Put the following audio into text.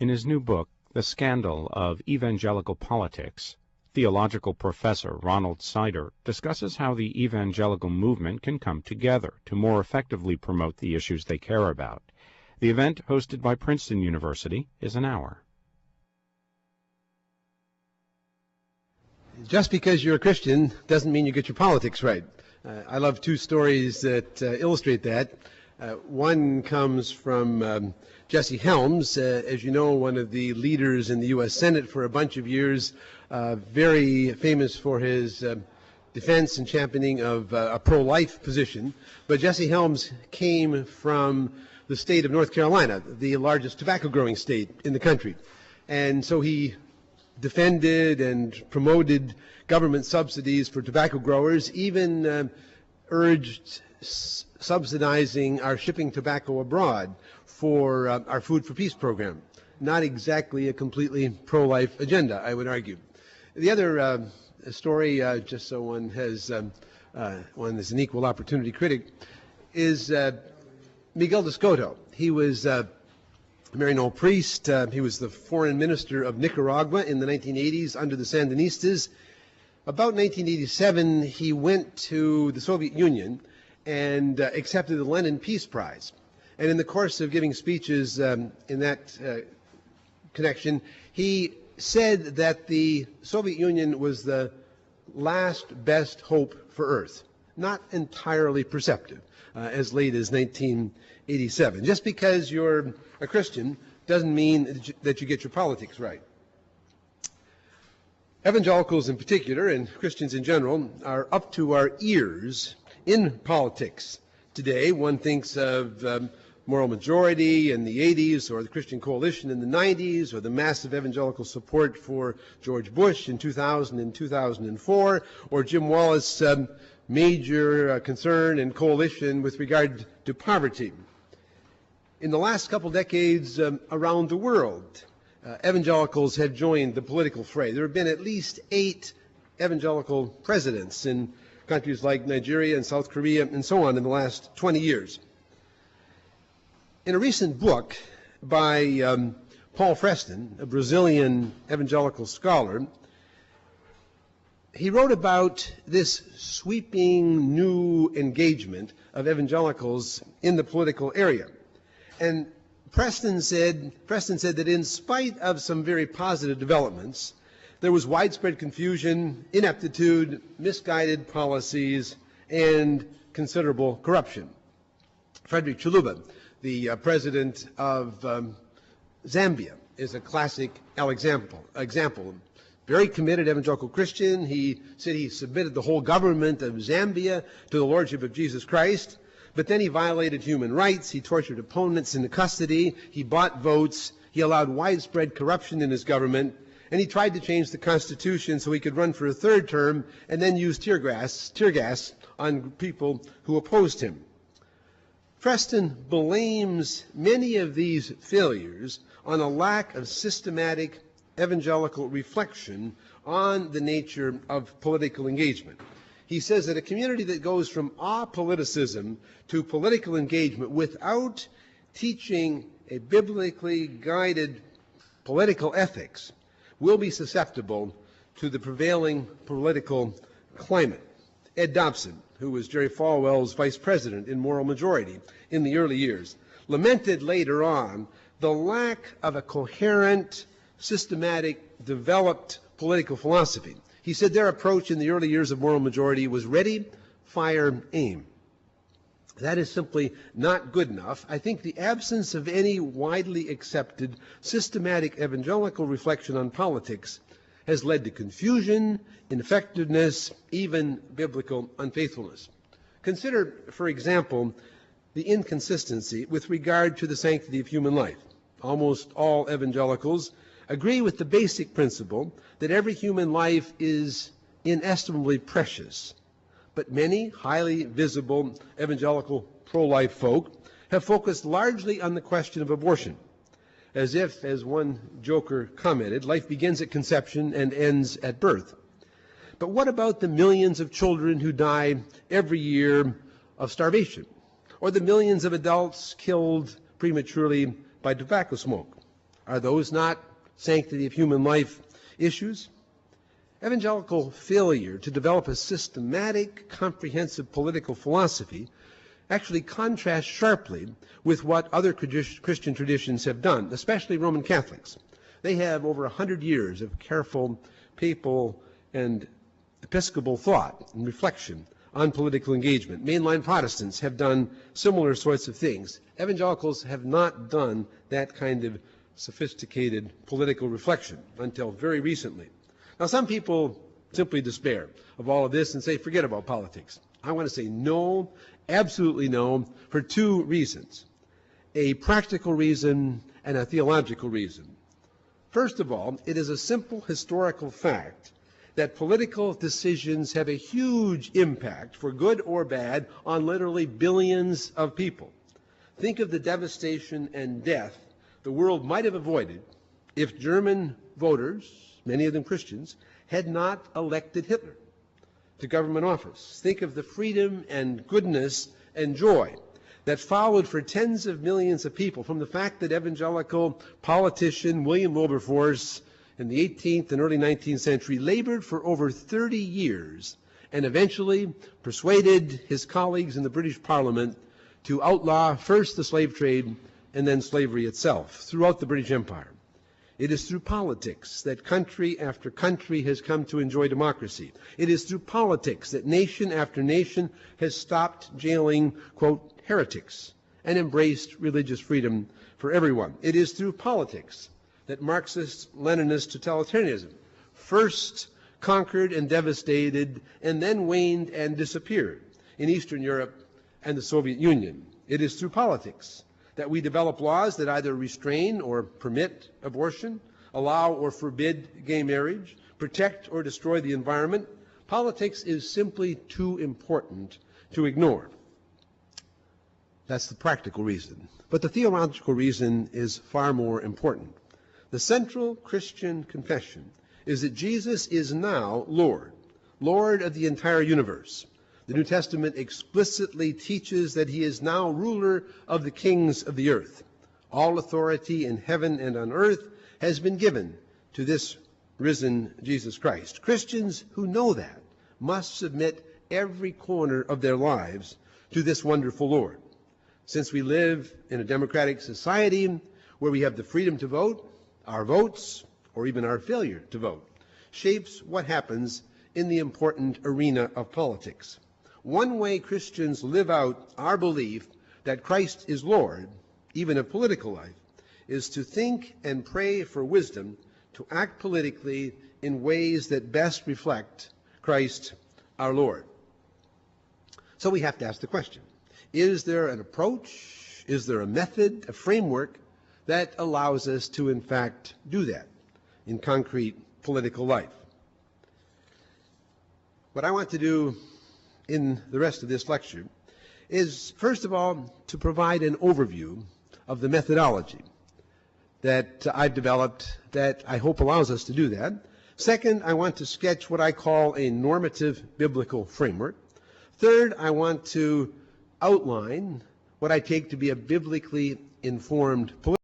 In his new book, The Scandal of Evangelical Politics, theological professor Ronald Sider discusses how the evangelical movement can come together to more effectively promote the issues they care about. The event, hosted by Princeton University, is an hour. Just because you're a Christian doesn't mean you get your politics right. I love two stories that illustrate that. One comes from Jesse Helms, as you know, one of the leaders in the U.S. Senate for a bunch of years, very famous for his defense and championing of a pro-life position. But Jesse Helms came from the state of North Carolina, the largest tobacco growing state in the country. And so he defended and promoted government subsidies for tobacco growers, even urged subsidizing our shipping tobacco abroad for our Food for Peace program. Not exactly a completely pro-life agenda, I would argue. The other story, just so one is an equal opportunity critic, is Miguel de Soto. He was a Maryknoll priest. He was the foreign minister of Nicaragua in the 1980s under the Sandinistas. About 1987, he went to the Soviet Union and accepted the Lenin Peace Prize. And in the course of giving speeches in that connection, he said that the Soviet Union was the last best hope for Earth. Not entirely perceptive, as late as 1987. Just because you're a Christian doesn't mean that you get your politics right. Evangelicals in particular, and Christians in general, are up to our ears in politics. Today, one thinks of moral majority in the 80s, or the Christian Coalition in the 90s, or the massive evangelical support for George Bush in 2000 and 2004, or Jim Wallace' major concern and coalition with regard to poverty. In the last couple decades around the world, evangelicals have joined the political fray. There have been at least 8 evangelical presidents in countries like Nigeria and South Korea and so on in the last 20 years. In a recent book by Paul Freston, a Brazilian evangelical scholar, he wrote about this sweeping new engagement of evangelicals in the political area. And Preston said that in spite of some very positive developments, there was widespread confusion, ineptitude, misguided policies, and considerable corruption. Frederick Chiluba, the president of Zambia, is a classic example. Very committed evangelical Christian. He said he submitted the whole government of Zambia to the lordship of Jesus Christ. But then he violated human rights, he tortured opponents into custody, he bought votes, he allowed widespread corruption in his government, and he tried to change the Constitution so he could run for a third term and then use tear gas on people who opposed him. Preston blames many of these failures on a lack of systematic evangelical reflection on the nature of political engagement. He says that a community that goes from apoliticism to political engagement without teaching a biblically guided political ethics will be susceptible to the prevailing political climate. Ed Dobson, who was Jerry Falwell's vice president in Moral Majority in the early years, lamented later on the lack of a coherent, systematic, developed political philosophy. He said their approach in the early years of Moral Majority was ready, fire, aim. That is simply not good enough. I think the absence of any widely accepted systematic evangelical reflection on politics has led to confusion, ineffectiveness, even biblical unfaithfulness. Consider, for example, the inconsistency with regard to the sanctity of human life. Almost all evangelicals agree with the basic principle that every human life is inestimably precious. But many highly visible evangelical pro-life folk have focused largely on the question of abortion, as if, as one joker commented, life begins at conception and ends at birth. But what about the millions of children who die every year of starvation, or the millions of adults killed prematurely by tobacco smoke? Are those not sanctity of human life issues? Evangelical failure to develop a systematic, comprehensive political philosophy actually contrasts sharply with what other Christian traditions have done, especially Roman Catholics. They have over 100 years of careful papal and episcopal thought and reflection on political engagement. Mainline Protestants have done similar sorts of things. Evangelicals have not done that kind of sophisticated political reflection until very recently. Now, some people simply despair of all of this and say, forget about politics. I want to say no, absolutely no, for two reasons. A practical reason and a theological reason. First of all, it is a simple historical fact that political decisions have a huge impact, for good or bad, on literally billions of people. Think of the devastation and death the world might have avoided if German voters, many of them Christians, had not elected Hitler to government office. Think of the freedom and goodness and joy that followed for tens of millions of people from the fact that evangelical politician William Wilberforce in the 18th and early 19th century labored for over 30 years and eventually persuaded his colleagues in the British Parliament to outlaw first the slave trade and then slavery itself throughout the British Empire. It is through politics that country after country has come to enjoy democracy. It is through politics that nation after nation has stopped jailing, quote, heretics and embraced religious freedom for everyone. It is through politics that Marxist-Leninist totalitarianism first conquered and devastated and then waned and disappeared in Eastern Europe and the Soviet Union. It is through politics that we develop laws that either restrain or permit abortion, allow or forbid gay marriage, protect or destroy the environment. Politics is simply too important to ignore. That's the practical reason. But the theological reason is far more important. The central Christian confession is that Jesus is now Lord, Lord of the entire universe. The New Testament explicitly teaches that he is now ruler of the kings of the earth. All authority in heaven and on earth has been given to this risen Jesus Christ. Christians who know that must submit every corner of their lives to this wonderful Lord. Since we live in a democratic society where we have the freedom to vote, our votes, or even our failure to vote, shapes what happens in the important arena of politics. One way Christians live out our belief that Christ is Lord, even of political life, is to think and pray for wisdom to act politically in ways that best reflect Christ our Lord. So we have to ask the question, is there an approach, is there a method, a framework that allows us to in fact do that in concrete political life? What I want to do in the rest of this lecture is, first of all, to provide an overview of the methodology that I've developed that I hope allows us to do that. Second, I want to sketch what I call a normative biblical framework. Third, I want to outline what I take to be a biblically informed political